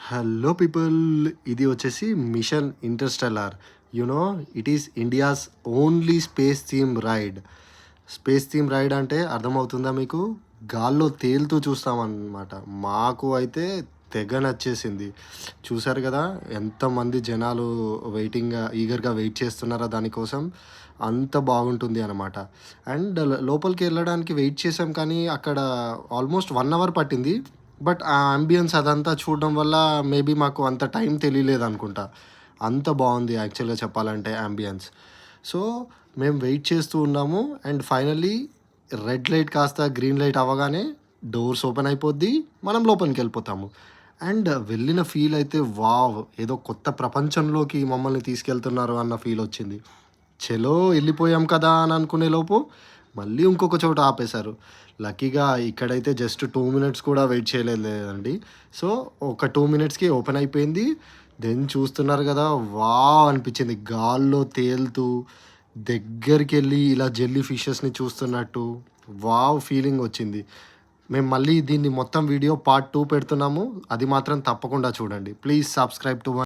Hello people, ఇది వచ్చేసి mission interstellar. You know it is India's only space theme ride అంటే అర్థమవుతుందా మీకు? గాల్లో తేలుతూ చూస్తామన్నమాట. మాకు అయితే తెగ నచ్చేసింది. చూసారు కదా ఎంతమంది జనాలు ఈగర్గా వెయిట్ చేస్తున్నారో దానికోసం. అంత బాగుంటుంది అనమాట. అండ్ లోపలికి వెళ్ళడానికి వెయిట్ చేసాం, కానీ అక్కడ ఆల్మోస్ట్ 1 అవర్ పట్టింది. బట్ ఆ అంబియన్స్ అదంతా చూడడం వల్ల మేబీ మాకు అంత టైం తెలియలేదనుకుంటా. అంత బాగుంది యాక్చువల్‌గా చెప్పాలంటే యాంబియన్స్. సో, మేము వెయిట్ చేస్తూ ఉన్నాము. అండ్ ఫైనల్లీ రెడ్ లైట్ కాస్త గ్రీన్ లైట్ అవ్వగానే డోర్స్ ఓపెన్ అయిపోద్ది. మనం లోపలికెళ్ళిపోతాము. అండ్ వెళ్ళిన ఫీల్ అయితే వావ్! ఏదో కొత్త ప్రపంచంలోకి మమ్మల్ని తీసుకెళ్తున్నారు అన్న ఫీలొచ్చింది. చలో ఎళ్ళిపోయాం కదా అని అనుకునే లోపు మళ్ళీ ఇంకొక చోట ఆపేశారు. లక్కీగా ఇక్కడైతే జస్ట్ 2 మినిట్స్ కూడా వెయిట్ చేయలేదండి. సో, ఒక 2 మినిట్స్‌కి ఓపెన్ అయిపోయింది. దెన్ చూస్తున్నారు గదా! వావ్! అనిపించింది. గాల్లో తేలుతూ దగ్గరికెళ్ళి ఇలా జెల్లీ ఫిషెస్‌ని చూస్తున్నట్టు వావ్ ఫీలింగ్ వచ్చింది. మేము మళ్ళీ దీన్ని మొత్తం వీడియో పార్ట్ 2 పెడుతున్నాము. అది మాత్రం తప్పకుండా చూడండి. Please subscribe to